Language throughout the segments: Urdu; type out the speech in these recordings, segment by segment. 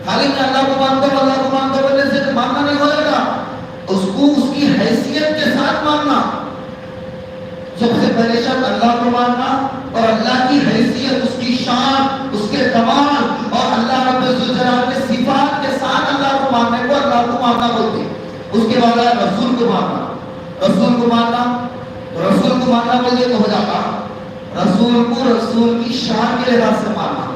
خالی میں اللہ کو مانتا ہوں اللہ کو مانتا ہوں بولنے سے ماننا نہیں ہو جائے گا، اس کو اس کی حیثیت کے ساتھ ماننا. سب سے پہلے شرط اللہ کو ماننا اور اللہ کی حیثیت، اس کی شان، اس کے کمال اور اللہ رب الجلال کے صفات کے ساتھ اللہ کو ماننے کو اللہ کو ماننا بولتے ہیں. اس کے بعد رسول کو ماننا. رسول کو ماننا، رسول کو ماننا بولے تو ہو جاتا رسول کو رسول کی شان کے لحاظ سے ماننا.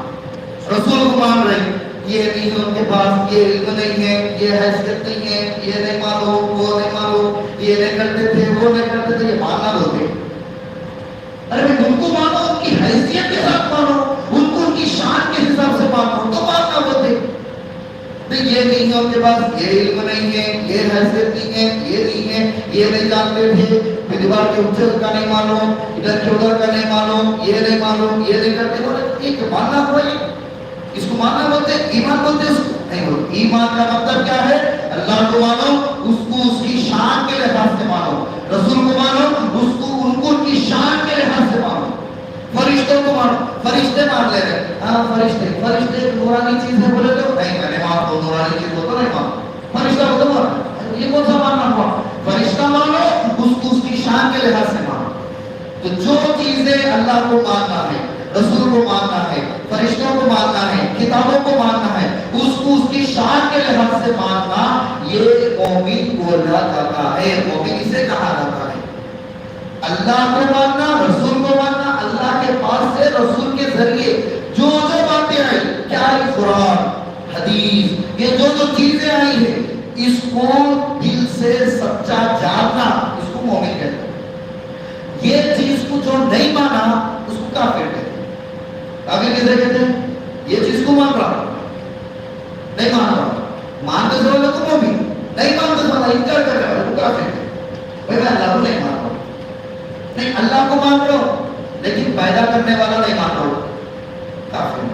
رسول کو مان رہے یہ نہیں ہے ان کے پاس، یہ علم نہیں ہے، یہ حیثیت نہیں ہے، یہ نہیں معلوم، وہ نہیں معلوم، یہ نہیں کرتے تھے، وہ نہیں کرتے تھے، یہ ماننا بولتے. ارے ان کو مانو، ان کی حیثیت کے ساتھ مانو، ان کو ان کی شان کے حساب سے مانو تو ماننا بولتے. یہ نہیں ہے ان کے پاس، یہ علم نہیں ہے، یہ حیثیت نہیں ہے، یہ نہیں ہے، یہ نہیں جانتے تھے، دیوار کے اچھل کا نہیں معلوم، ادھر کے ادھر کا نہیں معلوم، یہ نہیں معلوم، یہ نہیں کرتے. یہ ماننا ہوا، یہ اس کو ماننا بولتے ہیں. ایمان بولتے ہیں اس کو نہیں بولتے. ایمان کا مطلب کیا ہے؟ اللہ کو مانو، اس کو اس کی شان کے لحاظ سے مانو. رسول کو مانو، اس کو ان کو ان کی شان کے لحاظ سے مانو. فرشتوں کو مانو. فرشتے مان لے رہے ہاں فرشتے نورانی چیز ہے بولے تو نہیں میں نے مانتا ہوں، نورانی چیز ہو تو نہیں مانتا. فرشتہ ہو تو مانو. یہ کون سا ماننا ہوا؟ فرشتہ مانو، اس کو اس کی شان کے لحاظ سے مانو. تو جو چیزیں اللہ کو ماننا ہے، رسول کو ماننا ہے، فرشتوں کو ماننا ہے، کتابوں کو ماننا ہے، اس کو اس کی شان کے لحاظ سے ماننا، یہ مومن بولا جاتا ہے. مومن اسے کہا جاتا ہے. اللہ کو ماننا، رسول کو ماننا، اللہ کے پاس سے رسول کے ذریعے جو باتیں آئی، کیا ہے قرآن حدیث، یہ جو چیزیں آئی ہیں، اس کو دل سے سچا جاننا، اس کو مومن کہتے ہیں. یہ چیز کو جو نہیں مانا اس کو کافر کہتے ہیں. کافر کسے کہتے ہیں؟ یہ چیز کو مان رہا نہیں مان رہا، مانتے سے والا کو مومن، نہیں مانتے سے والا انکار کر رہا ہے، وہ کافر کہتے ہیں. بھائی میں اللہ کو نہیں مان رہا، نہیں اللہ کو مان رہا ہو لیکن پیدا کرنے والا نہیں مان رہا ہو، کافر.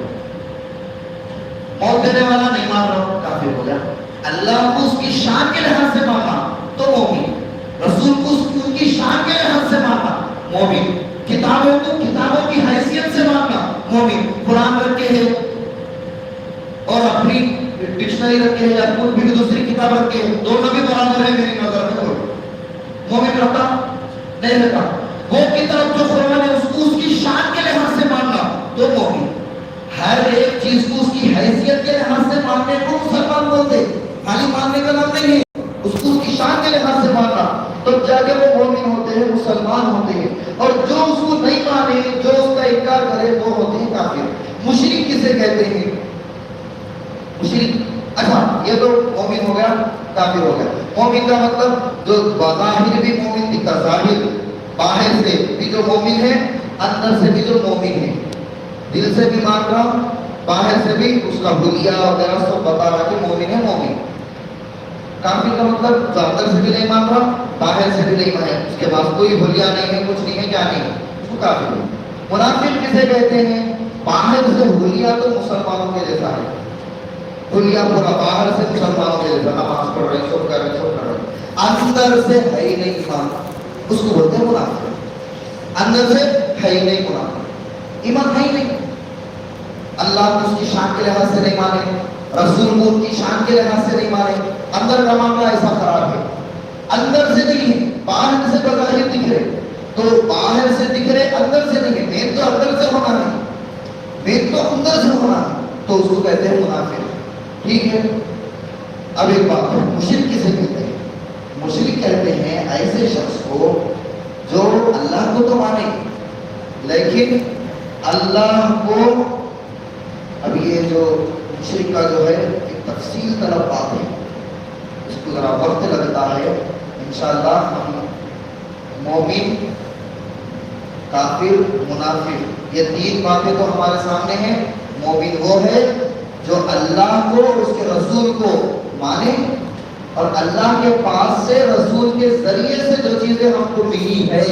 موت دینے والا نہیں مان رہا ہو، کافر ہو گیا. اللہ کو اس کی شان کے لحاظ سے ماننا تو مومن، رسول کو اس کی شان کے لحاظ سے ماننا مومن، کتابوں کو کتابوں کی حیثیت سے ماننا مومن. قرآن رکھے ہیں اور اپنی ڈکشنری رکھے ہیں یا کوئی بھی دوسری کتاب رکھے ہیں، دونوں بھی برابر ہے میری نظر میں. مومن رہتا نہیں رہتا. وہ کتاب جو قرآن ہے اس کو اس کی شان کے لحاظ سے ماننا تو مومن. ہر ایک چیز کو اس کی حیثیت کے لحاظ سے ماننے کو مسلمان بولتے. خالی ماننے کا نام نہیں ہے، اس کو اس کی شان کے لحاظ سے ماننا تو جا کے وہ مومن ہوتے ہیں، مسلمان ہوتے ہیں. اور جو اس کو نہیں مانے، جو اس کا انکار کرے، وہ ہوتے ہیں کافر. مشرک کسے کہتے ہیں؟ مشرک، اچھا یہ تو مومن ہو گیا، کافر ہو گیا. مومن کا مطلب جو بظاہر بھی مومن دکھتا، ظاہر باہر سے بھی جو مومن ہے، اندر سے بھی جو مومن ہے، دل سے بھی مان رہا، باہر سے بھی اس کا حلیہ وغیرہ سب بتا رہا کہ مومن ہے مومن. کافر کا مطلب جو اندر سے بھی نہیں مان رہا، باہر سے بھی نہیں مانے، اس کے پاس کوئی حلیہ نہیں ہے، کچھ نہیں ہے، کیا نہیں ہے، اس کو کافر ہے. منافق کسے کہتے ہیں؟ باہر سے حلیہ تو مسلمانوں کے جیسا ہے، حلیہ پورا باہر سے مسلمانوں کے جیسا، نماز پڑھ رہے، سب کر رہے، سب کر رہے، اندر سے ہے ہی نہیں ایمان، اس کو بولتے ہیں منافق. اندر سے ہے ہی نہیں منافق، ایمان ہے ہی نہیں. اللہ کو اس کی شان کے لحاظ سے نہیں مانے، رسول کو ان کی شان کے لحاظ سے نہیں مانے. اندر کا معاملہ ایسا خراب ہے. اندر سے نہیں ہے، باہر سے بظاہر دکھ رہے تو باہر سے دکھ رہے، اندر سے نہیں ہے. مین تو اندر سے ہونا ہے، مین تو اندر سے ہونا ہے، تو اس کو کہتے ہیں منافق. ٹھیک ہے. اب ایک بات ہے، مشرک کسے کہتے ہیں؟ مشرک کہتے ہیں ایسے شخص کو جو اللہ کو تو مانے لیکن اللہ کو، اب یہ جو مشرک کا جو ہے ایک تفصیل طلب بات ہے، اس کو ذرا وقت لگتا ہے. انشاءاللہ ہم مومن، کافر، منافق، یہ تین باتیں تو ہمارے سامنے ہیں. مومن وہ ہے جو اللہ کو اور اس کے رسول کو مانے اور اللہ کے پاس سے رسول کے ذریعے سے جو چیزیں ہم کو ملی ہے